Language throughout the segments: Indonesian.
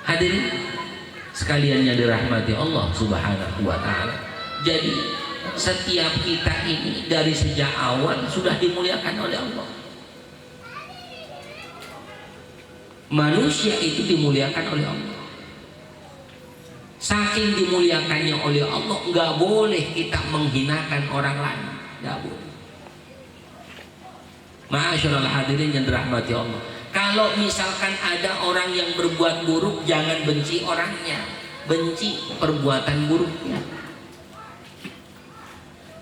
Hadirin sekalian yang dirahmati Allah Subhanahu wa taala. Jadi setiap kita ini dari sejak awal sudah dimuliakan oleh Allah. Manusia itu dimuliakan oleh Allah. Saking dimuliakannya oleh Allah, nggak boleh kita menghinakan orang lain, nggak boleh. Ma'asyiral hadirin yang dirahmati Allah. Kalau misalkan ada orang yang berbuat buruk, jangan benci orangnya, benci perbuatan buruknya.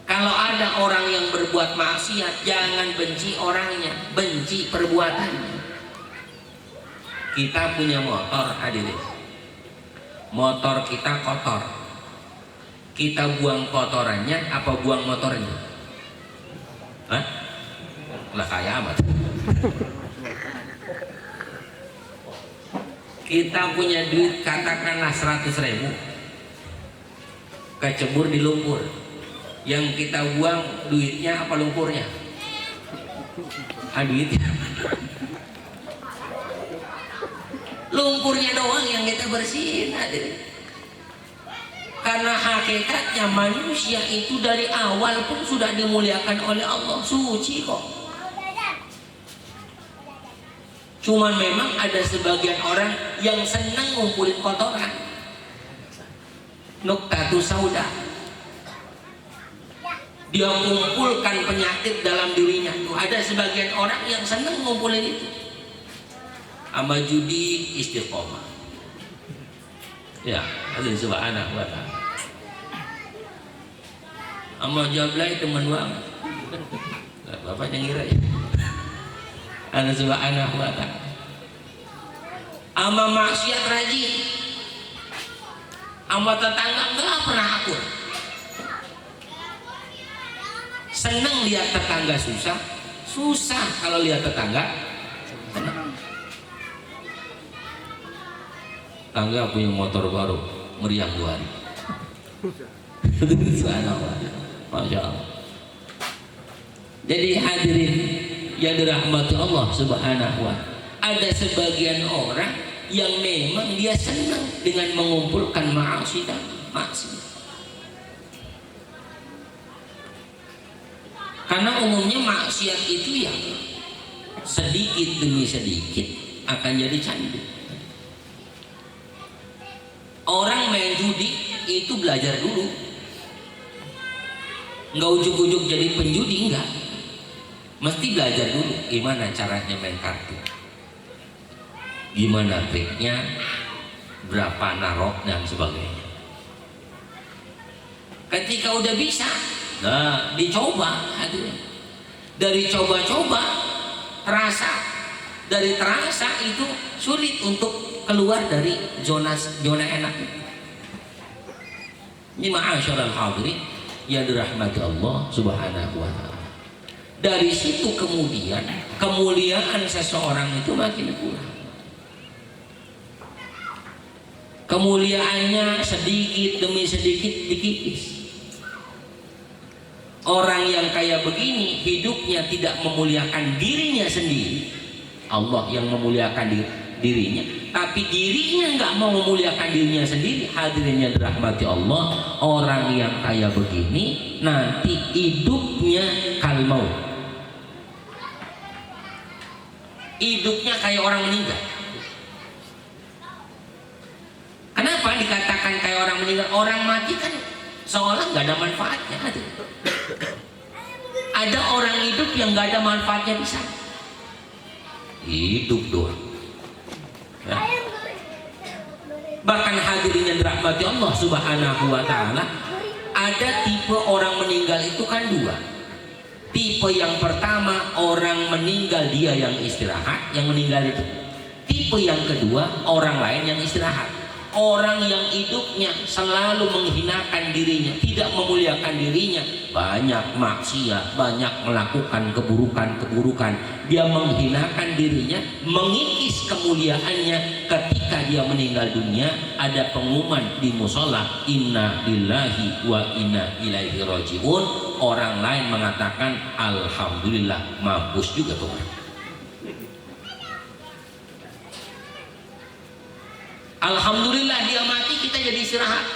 Kalau ada orang yang berbuat maksiat, jangan benci orangnya, benci perbuatannya. Kita punya motor, hadirin. Motor kita kotor. Kita buang kotorannya apa buang motornya? Hah? Lah kayak amat. Kita punya duit katakanlah 100.000, kecebur di lumpur. Yang kita buang duitnya apa lumpurnya? Duitnya. Lumpurnya doang yang kita bersihin, hadirin. Karena hakikatnya manusia itu dari awal pun sudah dimuliakan oleh Allah, suci kok. Cuman memang ada sebagian orang yang senang ngumpulin kotoran. Nuktatu sauda. Dia mengumpulkan penyakit dalam dirinya. Tuh ada sebagian orang yang senang ngumpulin itu. Ama judi istiqomah. Ya, azin subhanahu wa ta'ala. Ama jablay teman banget. Bapak yang ngira ya. Allah subhanahu wa ta'ala. Ama maksiat rajin. Ama tetangga enggak pernah akur. Senang lihat tetangga susah, susah kalau lihat tetangga senang. Tetangga punya motor baru, meriah 2 hari. Subhanallah. Masya Allah. Jadi hadirin yang dirahmati Allah Subhanahu wa ta'ala, ada sebagian orang yang memang dia senang dengan mengumpulkan maksiat. Karena umumnya maksiat itu ya sedikit demi sedikit akan jadi candu. Orang main judi itu belajar dulu, nggak ujuk-ujuk jadi penjudi, enggak. Mesti belajar dulu gimana caranya main kartu, gimana triknya, berapa narok dan sebagainya. Ketika udah bisa, nah dicoba, hadirin. Dari coba-coba terasa, dari terasa itu sulit untuk keluar dari zona enak. Ini ma'asyiral hadirin yang dirahmati Allah Subhanahu wa ta'ala. Dari situ kemudian kemuliaan seseorang itu makin kurang. Kemuliaannya sedikit demi sedikit dikikis. Orang yang kayak begini hidupnya tidak memuliakan dirinya sendiri. Allah yang memuliakan dirinya, tapi dirinya nggak mau memuliakan dirinya sendiri. Hadirin yang dirahmati Allah, orang yang kayak begini nanti hidupnya kalmau, hidupnya kayak orang meninggal. Kenapa dikatakan kayak orang meninggal? Orang mati kan seolah nggak ada manfaatnya. Ada orang hidup yang nggak ada manfaatnya di sana, hidup doang. Ya. Bahkan hadirin yang dirahmati Allah Subhanahu wa ta'ala, ada tipe orang meninggal itu kan 2. Tipe yang pertama, orang meninggal dia yang istirahat, yang meninggal itu. Tipe yang kedua, orang lain yang istirahat. Orang yang hidupnya selalu menghinakan dirinya, tidak memuliakan dirinya, banyak maksiat, banyak melakukan keburukan-keburukan. Dia menghinakan dirinya, mengikis kemuliaannya. Ketika dia meninggal dunia, ada pengumuman di musola, inna lillahi wa inna ilaihi rajiun. Orang lain mengatakan alhamdulillah, mampus juga tuh. Alhamdulillah dia mati, kita jadi istirahat.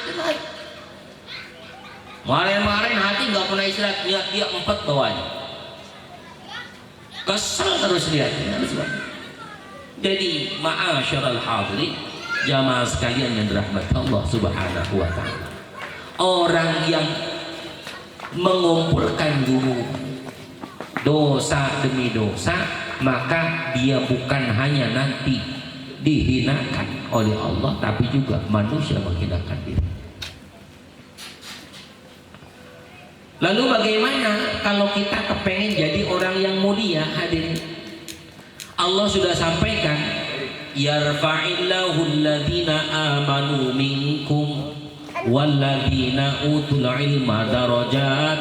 Kemarin hati nggak pernah istirahat, lihat dia 4 bawahnya. Kesel terus lihat. Jadi ma'asyiral hadirin, jamaah sekalian yang dirahmati Allah Subhanahu wa taala. Orang yang mengumpulkan dulu dosa demi dosa, maka dia bukan hanya nanti dihinakan oleh Allah, tapi juga manusia menghinakan diri. Lalu bagaimana kalau kita kepengen jadi orang yang mulia? Hadirin, Allah sudah sampaikan, yarfa'illahu alladhina amanu minkum walladzina utul ilma darajat.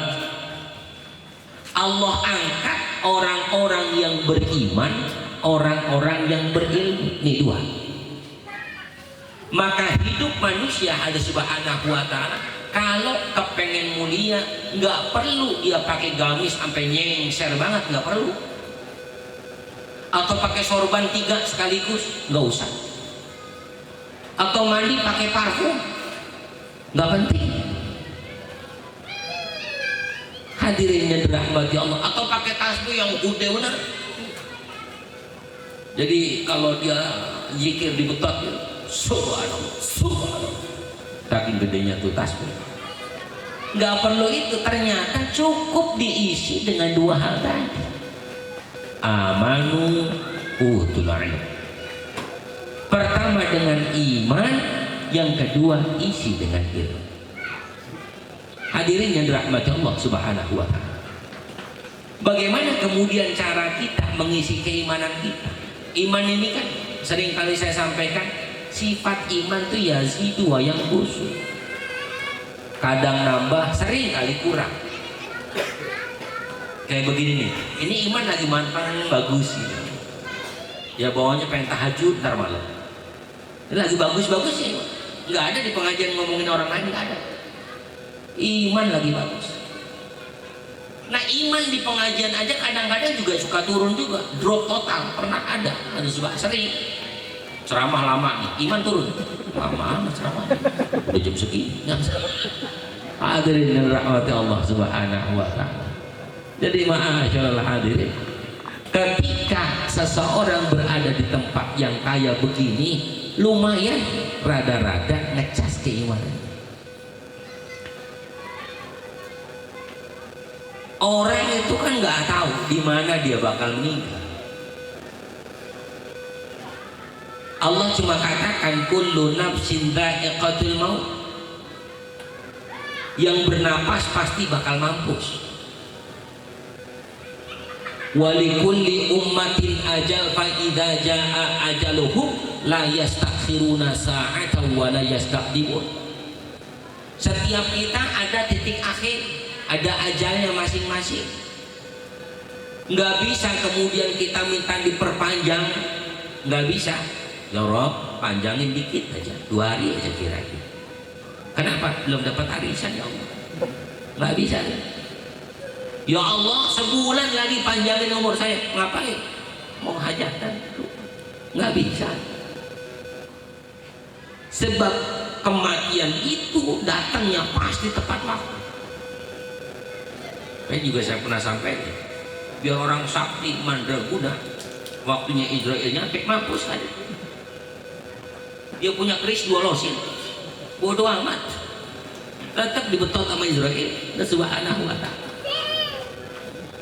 Allah angkat orang-orang yang beriman, orang-orang yang berilmu. Ini 2. Maka hidup manusia ada Subhanahu wa ta'ala, kalau kepengen mulia nggak perlu dia pakai gamis sampai nyengser banget, nggak perlu. Atau pakai sorban 3 sekaligus, nggak usah. Atau mandi pakai parfum, nggak penting. Hadirin yang dirahmati Allah. Atau pakai tasbih yang gede benar. Jadi kalau dia zikir di betot, subhanallah, subhanallah, saking gedenya tuh tasbih. Nggak perlu itu, ternyata cukup diisi dengan 2 hal tadi. Amanu utul ilm. Pertama dengan iman, yang kedua isi dengan ilmu. Hadirin yang dirahmati Allah Subhanahu wa ta'ala. Bagaimana kemudian cara kita mengisi keimanan kita? Iman ini kan sering kali saya sampaikan, sifat iman itu yazidu wa yanqusu. Kadang nambah, sering kali kurang. Kayak begini nih, ini iman lagi manfaat bagus gitu. Ya bawahnya pengen tahajud ntar malam. Ini lagi bagus-bagus ya. Nggak ada di pengajian ngomongin orang lain, nggak ada. Iman lagi bagus. Nah iman di pengajian aja kadang-kadang juga suka turun juga, drop total. Pernah ada sering ceramah lama nih, iman turun. Lama ceramah, udah jam segini. Hadirin yang rahmati Allah Subhanahu wa ta'ala. Jadi ma'asyiral hadirin, ketika seseorang berada di tempat yang kaya begini, lumayan rada-rada ngecas keimanan. Orang itu kan nggak tahu di mana dia bakal meninggal. Allah cuma katakan kullu nafsin dha'iqatul maut. Yang bernapas pasti bakal mampus. Walikulli ummatin ajal fa idza jaa ajaluhum la yastakhiruna sa'atan wa la yastaqdimun. Setiap kita ada titik akhir, ada ajalnya masing-masing. Nggak bisa kemudian kita minta diperpanjang, nggak bisa. Ya Rob, panjangin dikit aja, 2 hari aja kira-kira. Kenapa? Belum dapat arisan ya Allah. Nggak bisa. Ya Allah, sebulan lagi panjangin umur saya. Ngapain? Mau hajatan? Nggak bisa. Sebab kematian itu datangnya pasti tepat waktu. Saya pernah sampaikan, biar orang sakti mandraguna, waktunya Israel nyampe mampus aja. Dia punya keris 2 losin, bodoh amat, tetap dibetot sama Israel. Dan Subhanahu wa ta'ala.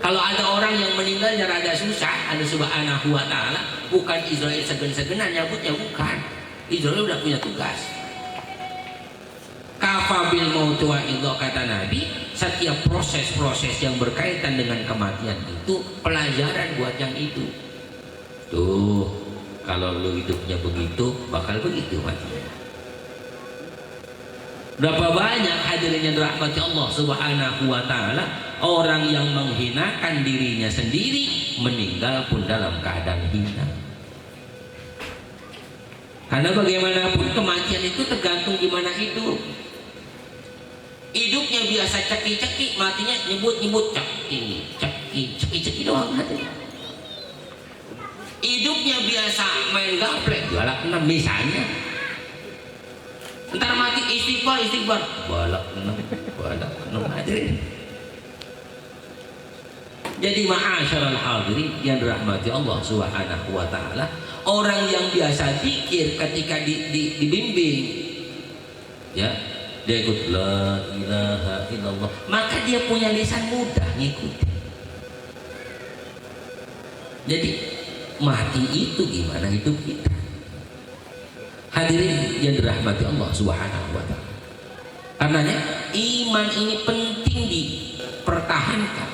Kalau ada orang yang meninggalnya rada susah, ada Subhanahu wa ta'ala, bukan Israel segen-segenan nyambutnya, bukan. Israel udah punya tugas. Kafabil mautu wa idza, kata Nabi, setiap proses-proses yang berkaitan dengan kematian itu pelajaran buat yang itu. Tuh, kalau lu hidupnya begitu, bakal begitu matinya. Berapa banyak hadirin yang dirahmati Allah Subhanahu wa ta'ala, orang yang menghinakan dirinya sendiri meninggal pun dalam keadaan hina. Karena bagaimanapun kematian itu tergantung gimana hidup. Hidupnya biasa ceki-ceki, matinya nyebut-nyebut ceki doang hatinya. Hidupnya biasa main gaplek, galak 6 misalnya, istighfar balak enam hadirin. Jadi ma'asyaral hadirin yang dirahmati Allah Subhanahu wa taala, orang yang biasa zikir ketika dibimbing ya, dia ikut la ilaha illallah, maka dia punya lisan mudah ngikuti. Jadi mati itu gimana hidup kita? Hadirin yang dirahmati Allah Subhanahu wa taala. Karenanya iman ini penting dipertahankan.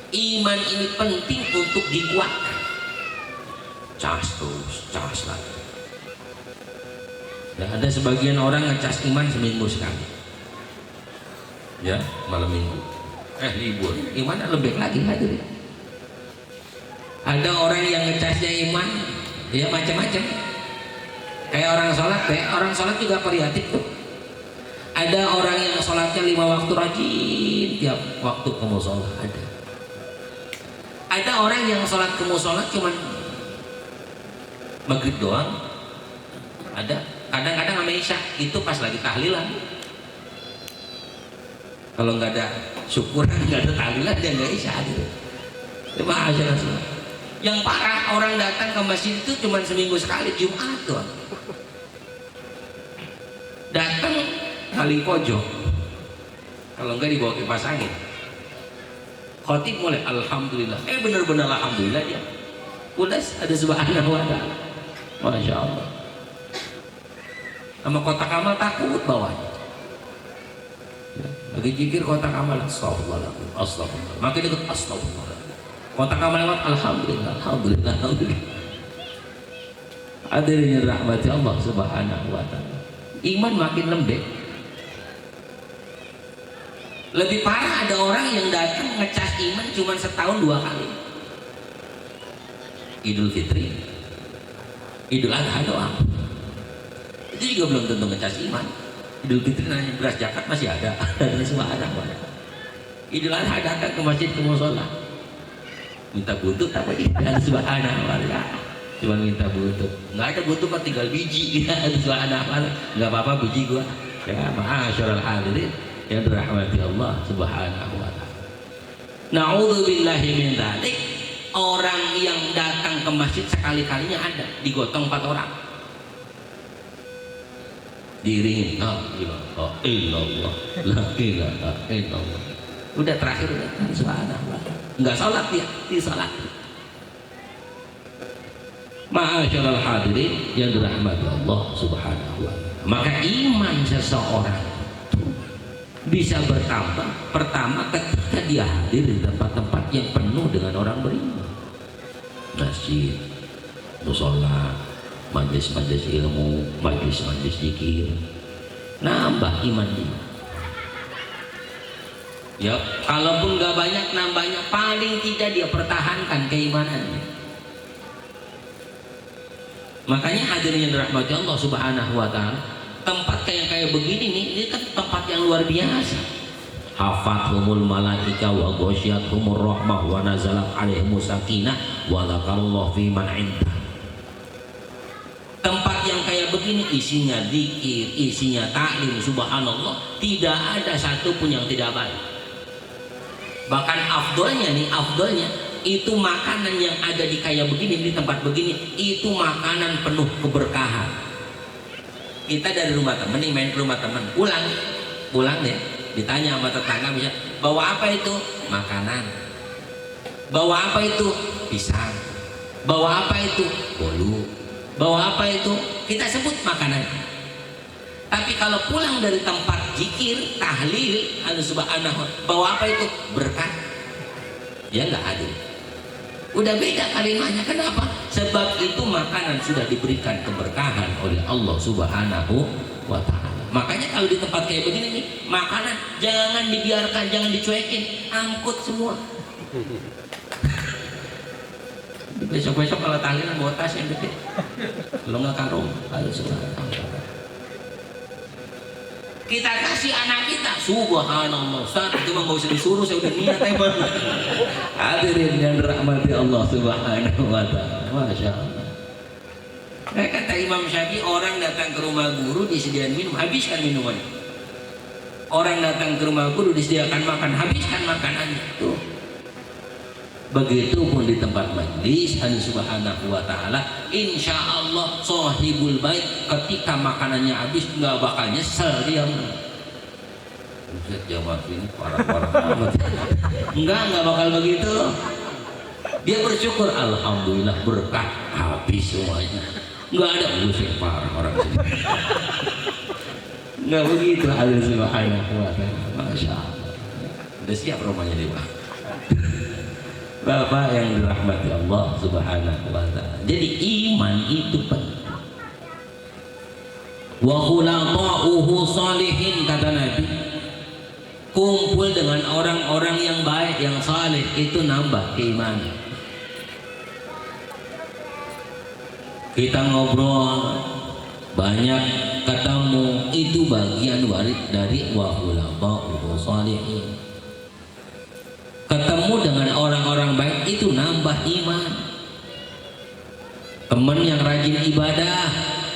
Iman ini penting untuk dikuatkan. Cas terus, cas lagi. Ya, ada sebagian orang ngecas iman seminggu sekali. Ya, malam minggu. Libur. Iman lebih lagi hadirin. Ada orang yang ngecasnya iman, ya macam-macam. Kayak orang sholat juga variatif tuh. Ada orang yang sholatnya 5 waktu rajin, tiap waktu ke mushola ada. Ada orang yang sholat ke mushola cuman maghrib doang. Ada. Kadang-kadang sama isya itu pas lagi tahlilan. Kalau nggak ada syukuran, nggak ada tahlilan, dia nggak isya gitu. Coba aja langsung. Yang parah orang datang ke masjid itu cuma seminggu sekali, Jumat doang. Datang kali pojok, kalau enggak dibawa kipas angin. Khotib mulai alhamdulillah, bener-bener alhamdulillah dia. Udah ada subhanahu wa ta'ala, masya Allah. Sama kotak amal takut bawahnya. Lagi jikir kotak amal, astagfirullahaladzim, astagfirullah. Makin ikut astagfirullah. Kotak amal lewat alhamdulillah, alhamdulillah, alhamdulillah. Hadirin rahmati Allah Subhanahu wa ta'ala. Iman makin lembek. Lebih parah ada orang yang datang ngecas iman cuma setahun 2 kali. Idul Fitri, Idul Adha doang. Itu juga belum tentu ngecas iman. Idul Fitri nanya beras zakat masih ada, dan semua ada. Idul Adha datang ke masjid ke mushola, minta buntut apa dia? Subhanahu wa ta'ala. Cuma minta buntut, nggak ada buntut mah tinggal biji. Subhanahu wa ta'ala, nggak apa-apa biji gua. Ya ma'asyiral hadirin yang dirahmati Allah Subhanahu wa ta'ala. Na'udzubillahi min dzalik. Orang yang datang ke masjid sekali-kalinya ada digotong 4 orang. Diiringin la ilaha illallah, la ilaha illallah. Udah terakhir udah subhanallah. Enggak salat dia, di salat. Ma'asyiral hadirin yang dirahmati Allah Subhanahu wa ta'ala. Maka iman seseorang bisa bertambah pertama ketika dia hadir di tempat-tempat yang penuh dengan orang beriman, masjid, mushola, majlis-majlis ilmu, majlis-majlis zikir, nambah iman dia. Ya, kalaupun nggak banyak nambahnya, paling tidak dia pertahankan keimanannya. Makanya hadirin yang dirahmati Allah Subhanahu wa ta'ala, tempat kayak begini nih, ini kan tempat yang luar biasa. Hafathumul malaika wa ghasyiyatuhumur rahmah wa nazalat alaihimus sakinah wa dzakarallahu fi man indah. Tempat yang kayak begini isinya zikir, isinya taklim, subhanallah, tidak ada satu pun yang tidak baik. Bahkan afdolnya itu makanan yang ada di kayak begini, di tempat begini, itu makanan penuh keberkahan. Kita dari rumah temen nih, main ke rumah temen, pulang ya, ditanya sama tetangga, bisa bawa apa itu? Makanan. Bawa apa itu? Pisang. Bawa apa itu? Bolu. Bawa apa itu? Kita sebut makanan. Tapi kalau pulang dari tempat zikir, tahlil, subhanahu, bawa apa itu? Berkat. Ya nggak ada. Udah beda kalimatnya. Kenapa? Sebab itu makanan sudah diberikan keberkahan oleh Allah Subhanahu wa ta'ala. Makanya kalau di tempat kayak begini nih, makanan jangan dibiarkan, jangan dicuekin, angkut semua. Besok-besok kalau tahlilan bawa tas yang gede, kalau nggak karung, kalau kita kasih anak kita, subhanallah, Ustaz, itu mah nggak usah disuruh, saya udah niat emang. Hadirin yang dirahmati Allah Subhanahu wa ta'ala, masya Allah. Kata Imam Syafi'i, orang datang ke rumah guru disediakan minum, habiskan minuman. Orang datang ke rumah guru disediakan makan, habiskan makanannya. Tuh. Begitupun di tempat majlis Allah Subhanahu wa taala, insya Allah sahibul bait ketika makanannya habis nggak bakal nyesel dia. Buset, jamaah ini parah-parah amat. Enggak bakal begitu. Dia bersyukur, alhamdulillah berkah habis semuanya. Enggak ada buset parah orang ini. Enggak begitu Allah Subhanahu wa taala. Masya Allah. Udah siap rumahnya dia, Pak. Bapak yang dirahmati Allah Subhanahu wa taala. Jadi iman itu penting. Wa khulaqa'uhu salihin, kata Nabi. Kumpul dengan orang-orang yang baik, yang saleh, itu nambah keimanan. Kita ngobrol banyak, ketemu, itu bagian warid dari wa khulaqa'uhu salihin. Ketemu dengan orang-orang baik itu nambah iman. Teman yang rajin ibadah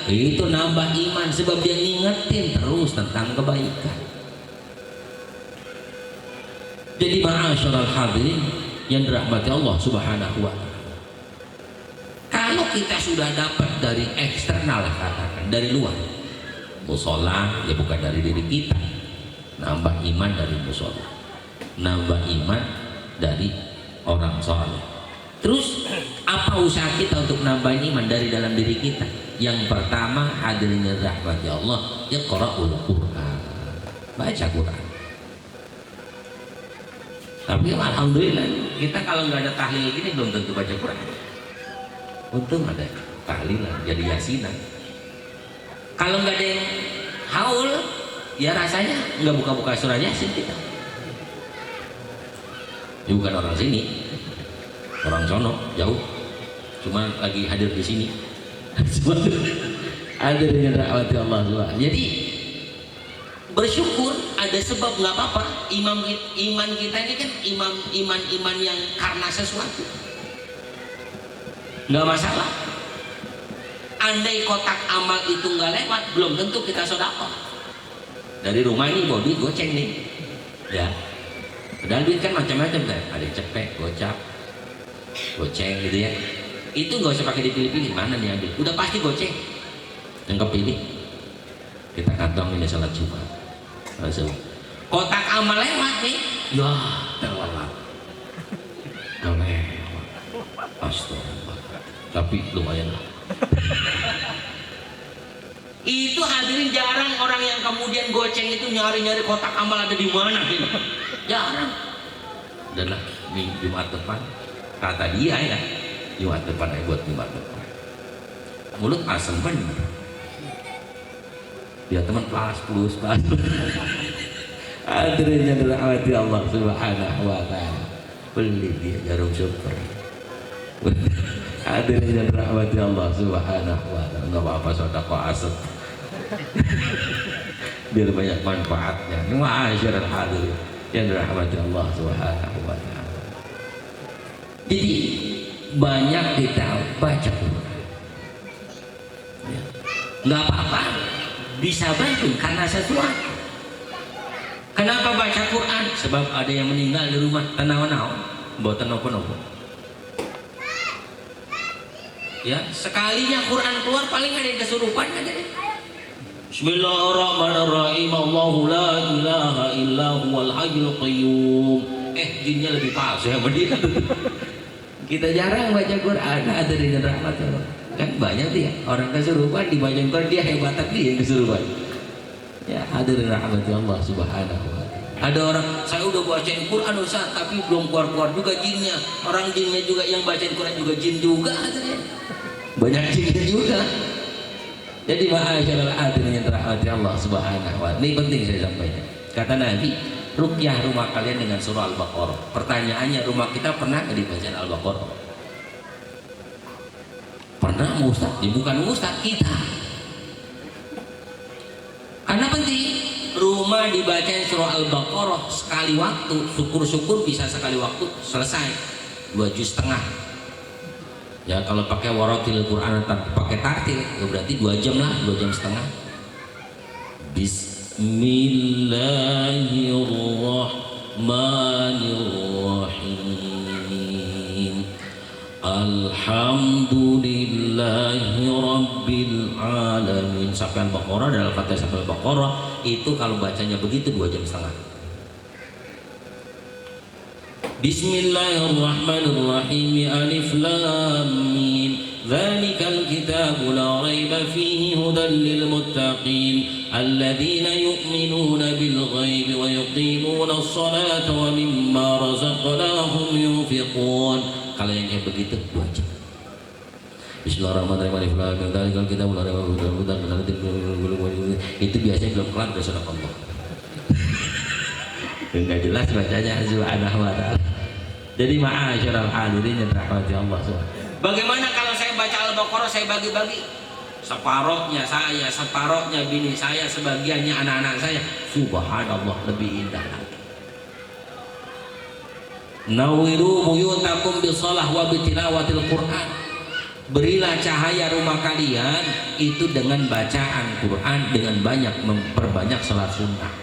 itu nambah iman, sebab dia ngingetin terus tentang kebaikan. Jadi ma'asyiral hadirin yang dirahmati Allah Subhanahu wa taala, kalau kita sudah dapat dari eksternal, katakan dari luar, mushola, ya bukan dari diri kita, nambah iman dari mushola, nambah iman dari orang soleh. Terus apa usaha kita untuk nambah iman dari dalam diri kita? Yang pertama, hadirin rahmati Allah, iqra'ul Qur'an, baca Quran. Tapi alhamdulillah kita kalau nggak ada tahlil gini belum tentu baca Quran. Untung ada tahlilan, jadi yasinan. Kalau nggak ada yang haul, ya rasanya nggak buka-buka surah Yasin kita. Ya bukan orang sini, orang sono jauh, cuma lagi hadir di sini. Hadir dengan rahmati Allah. Jadi bersyukur, ada sebab, nggak apa-apa. Iman kita ini kan iman yang karena sesuatu, nggak masalah. Andai kotak amal itu nggak lewat, belum tentu kita sedekah. Dari rumah ini bawa duit goceng nih, ya. Padahal duit kan macam-macam kan, ada cepet, gocap, goceng gitu ya. Itu nggak usah pakai dipilih-pilih mana nih ambil, udah pasti goceng. Yang kepilih kita kantongin di salat Jumat. Langsung kotak amal lewat nih, ya terlelap, astagfirullah, tapi lumayan lah. Itu hadirin jarang orang yang kemudian goceng itu nyari-nyari kotak amal ada di mana gitu. Jarang. Dan lah Jumat depan, kata dia ya, Jumat depan aja buat Jumat depan. Mulut asem bener. Ya teman plus. Hadirin yang dirahmati Allah Subhanahu wa taala. Beli dia jarum super. Hadirin yang dirahmati Allah Subhanahu wa taala. Enggak apa-apa sedekah asep. Biar banyak manfaatnya. Ma'asyiral hadirin yang dirahmati Allah Subhanahu wa taala. Jadi banyak kita baca Quran. Ya. Enggak apa-apa. Bisa bantu karena sesuatu. Kenapa baca Quran? Sebab ada yang meninggal di rumah, tenang-tenang, bawa tenang-tenang. Ya, sekalinya Quran keluar paling ada yang kesurupan aja deh. Bismillahirrahmanirrahim. Allahu la ilaha illa huwal hayyul qayyum. Jinnya lebih palsu ya dia. Kita jarang baca Quran, ada dengan rahmat Allah. Kan banyak dia orang kesurupan dibacain Quran, dia hebatan dia yang kesurupan. Ya, hadirin rahmat Allah Subhanahu wa taala. Ada orang, saya udah bacain Quran Ustaz, tapi belum keluar-keluar juga jinnya. Orang jinnya juga yang bacain Quran juga jin juga, hadirin. Banyak jinnya juga. Jadi ma'asyiral hadirin yang dirahmati Allah Subhanahu wa taala. Ini penting saya sampaikan. Kata Nabi, ruqyah rumah kalian dengan surah Al-Baqarah. Pertanyaannya, rumah kita pernah nggak dibacain Al-Baqarah? Pernah Ustaz? Ya bukan Ustaz, kita. Karena penting, rumah dibacain surah Al-Baqarah sekali waktu, syukur-syukur bisa sekali waktu selesai 2,5 juz. Ya kalau pakai waratil Quran atau pakai tartil ya berarti 2 jam lah, 2 jam setengah. Bismillahirrahmanirrahim. Alhamdulillahi rabbil alamin. Sampai Al-Baqarah, dalam Fatihah sampai Al-Baqarah itu kalau bacanya begitu 2 jam setengah. Bismillahirrahmanirrahim. Alif lam mim. Dzalikal kitabu la raiba fihi hudan lil muttaqin alladzina yu'minuna bil ghaibi wa yuqimuna as-salata wa mimma razaqnahum yunfiqun. Kalau yang kayak begitu 2 jam. Bismillahirrahmanirrahim. Alif lam mim. Dzalikal kitabu la raiba fihi hudan lil muttaqin. Itu biasanya belum kelar udah sudah Allah. Enggak jelas bacanya subhanahu wa ta'ala. Jadi ma'asyiral hadirin yang dirahmati Allah subhanahu. Bagaimana kalau saya baca Al-Baqarah saya bagi-bagi? Separohnya saya, separohnya bini saya, sebagiannya anak-anak saya. Subhanallah, lebih indah lagi. Nawiru buyutakum bisalah wa bitilawatil Quran. Berilah cahaya rumah kalian itu dengan bacaan Quran, dengan banyak memperbanyak salat sunnah.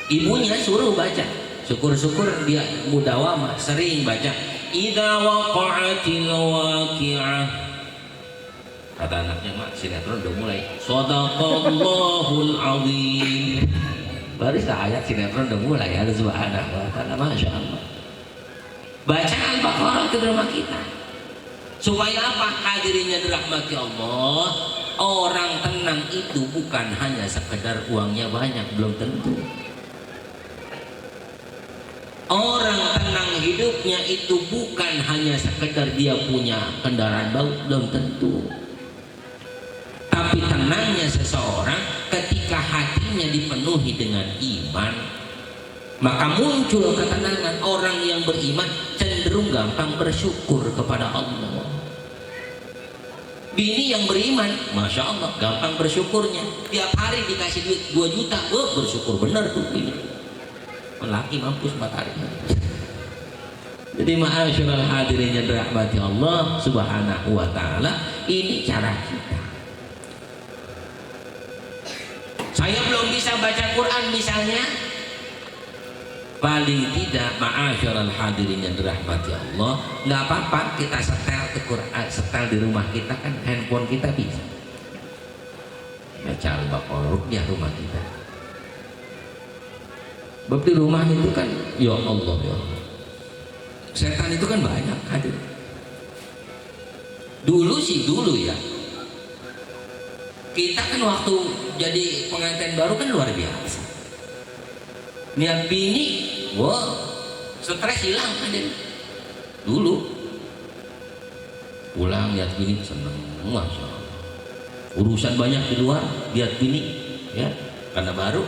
Ibunya suruh baca, syukur-syukur dia mudawamah sering baca. Idza waqa'atil waqi'ah. Kata anaknya, mak sinetron udah mulai. Shadaqallahul azim. Baru ayat sinetron udah mulai. Ya subhanahu wa ta'ala, masya Allah. Baca Al-Baqarah ke rumah kita. Supaya apa? Hadirinnya dirahmati Allah. Orang tenang itu bukan hanya sekedar uangnya banyak, belum tentu. Orang tenang hidupnya itu bukan hanya sekedar dia punya kendaraan baru, belum tentu. Tapi tenangnya seseorang ketika hatinya dipenuhi dengan iman, maka muncul ketenangan. Orang yang beriman cenderung gampang bersyukur kepada Allah. Bini yang beriman, masya Allah, gampang bersyukurnya. Tiap hari dikasih duit 2 juta, bersyukur benar tuh bini. Laki mampus 4 hari. Jadi ma'asyiral hadirin yang dirahmati Allah subhanahu wa ta'ala, ini cara kita. Saya belum bisa baca Quran misalnya, paling tidak ma'asyiral hadirin yang dirahmati Allah, nggak apa-apa kita setel ke Quran, setel di rumah kita, kan handphone kita bisa baca Al-Baqarah di rumah kita. Sebab di rumah itu kan, ya Allah, ya Allah, setan itu kan banyak hadir. Dulu ya, kita kan waktu jadi pengantin baru kan luar biasa. Niat bini, wah, stres hilang hadir. Dulu pulang lihat bini seneng, masya Allah. Urusan banyak di luar, lihat bini, ya, karena baru,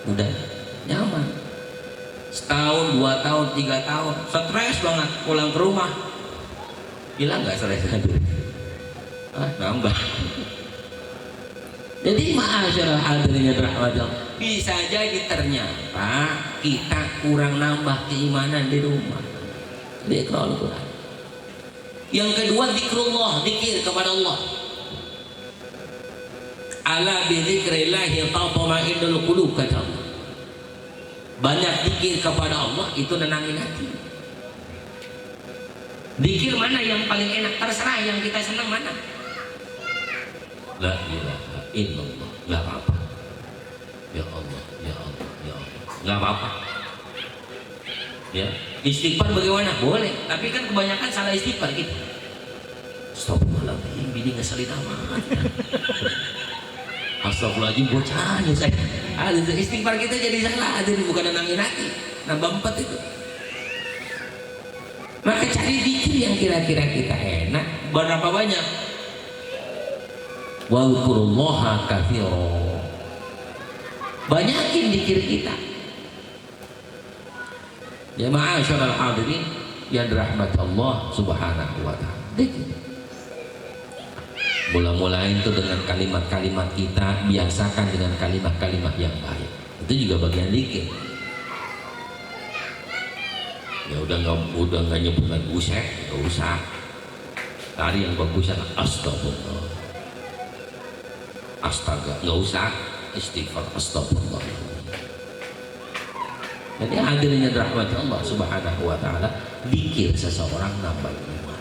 udah nyaman. Setahun, 2 tahun, 3 tahun stres banget, pulang ke rumah hilang nggak stres hadir? Nambah. Jadi ma'asyiral hadirin rahmatullah, bisa jadi ternyata kita kurang nambah keimanan di rumah. Zikrul Quran. Yang kedua zikrullah, zikir kepada Allah. Ala bi dzikrillahi tatma'innul qulub, kata Allah. Banyak zikir kepada Allah itu nenangin hati. Zikir mana yang paling enak? Terserah yang kita senang mana. La ilaha illallah, nggak apa-apa. Ya Allah, ya Allah, ya Allah, nggak apa-apa. Ya, istighfar bagaimana? Boleh, tapi kan kebanyakan salah istighfar gitu. Astagfirullahaladzim, bini ngeselin amat. Astagfirullahaladzim, bocahnya saya. Istighfar kita jadi salah, jadi bukan nenangin hati, nambah 4 itu. Maka cari zikir yang kira-kira kita enak. Berapa banyak? Wadhkurullaha katsiran. Banyakin zikir kita. Ya ma'asyiral hadirin yang dirahmati Allah subhanahu wa ta'ala. Zikir. Mula-mulain itu dengan kalimat-kalimat kita, biasakan dengan kalimat-kalimat yang baik. Itu juga bagian zikir. Ya udah nggak nyebut lagi buset, nggak usah. Cari yang bagusan astagfirullah. Astaga, nggak usah istighfar, astagfirullah. Jadi hadirnya rahmat Allah Subhanahu wa taala, zikir seseorang nambah iman.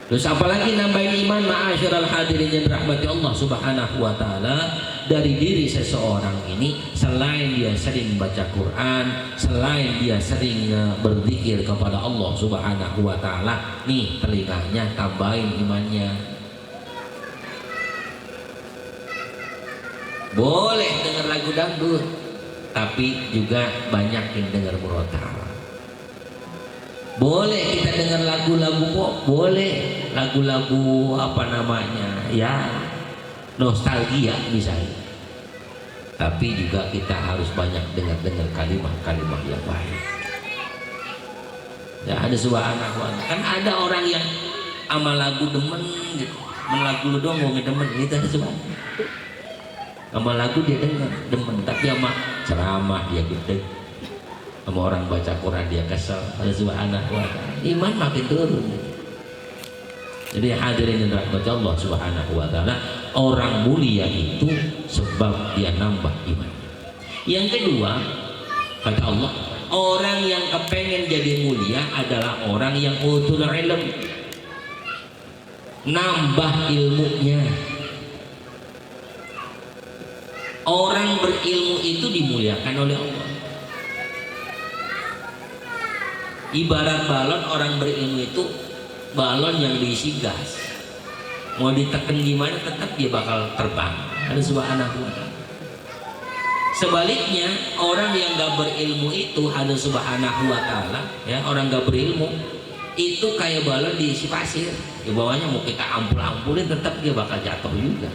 Terus apalagi nambahin iman, ma'asyiral hadirin yang dirahmati Allah Subhanahu wa taala, dari diri seseorang ini selain dia sering baca Quran, selain dia sering berzikir kepada Allah Subhanahu wa taala, nih telinganya tambahin imannya. Boleh dengar lagu dangdut, tapi juga banyak yang dengar murotal. Boleh kita dengar lagu-lagu pop, boleh lagu-lagu apa namanya ya, nostalgia misalnya. Tapi juga kita harus banyak dengar kalimat-kalimat yang baik. Ya, ada subhanallah. Kan ada orang yang sama lagu demen gitu, lagu lu dong mau demen gitu, ada subhanallah. Sama lagu dia demen, tapi sama ceramah dia gitu, sama orang baca Quran dia kesel, ada subhanallah. Iman makin turun. Jadi hadirin yang dirahmati Allah Subhanahu wa taala, orang mulia itu sebab dia nambah iman. Yang kedua, kata Allah, orang yang kepengen jadi mulia adalah orang yang utul ilm, nambah ilmunya. Orang berilmu itu dimuliakan oleh Allah. Ibarat balon, orang berilmu itu balon yang diisi gas, mau ditekan gimana tetap dia bakal terbang. Ada subhanahu wa ta'ala. Sebaliknya orang yang gak berilmu itu, ada subhanahu wa ta'ala ya, orang gak berilmu itu kayak balon diisi pasir, di bawahnya mau kita ampul-ampulin tetap dia bakal jatuh juga.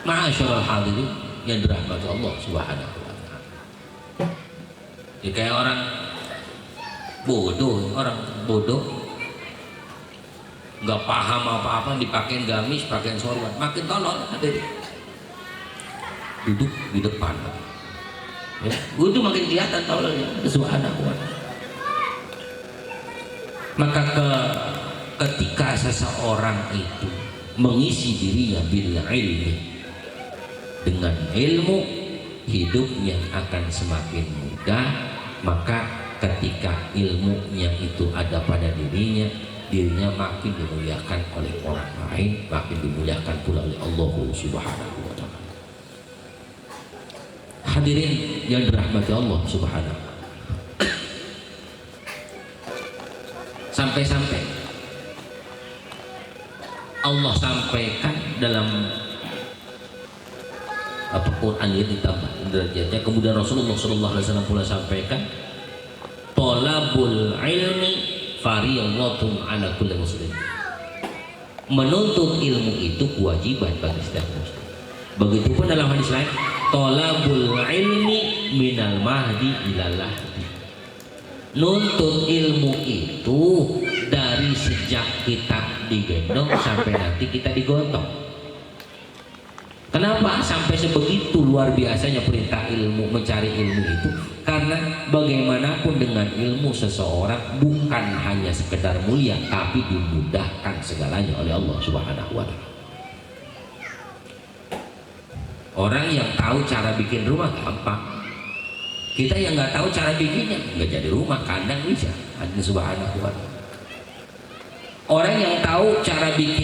Ma'asyiral hadirin yang dirahmati Allah Subhanahu wa ta'ala. Ya kayak orang bodoh nggak paham apa-apa, dipakein gamis, pakein sorban, makin tolol. Hadirin duduk di depan ya, itu makin kelihatan tololnya. Subhanahu wa ta'ala. Maka ketika seseorang itu mengisi dirinya bil ilmi, dengan ilmu, hidupnya akan semakin mudah. Maka ketika ilmunya itu ada pada dirinya makin dimuliakan oleh orang lain, makin dimuliakan pula oleh Allah Subhanahu wa ta'ala. Hadirin yang dirahmati Allah Subhanahu wa ta'ala, sampai-sampai Allah sampaikan dalam Quran ini ditambah derajatnya. Kemudian Rasulullah SAW pula sampaikan, tolabul ilmi fariyatun ala kulli muslim. Menuntut ilmu itu kewajiban bagi setiap muslim. Begitupun dalam hadis lain, tolabul ilmi minal mahdi ilal lahdi. Nuntut ilmu itu dari sejak kita digendong sampai nanti kita digotong. Kenapa sampai sebegitu luar biasanya perintah ilmu, mencari ilmu itu? Karena bagaimanapun dengan ilmu seseorang bukan hanya sekedar mulia, tapi dimudahkan segalanya oleh Allah Subhanahu wa ta'ala. Orang yang tahu cara bikin rumah gampang. Kita yang nggak tahu cara bikinnya nggak jadi rumah, kandang bisa. Allah Subhanahu wa ta'ala. Orang yang tahu cara bikin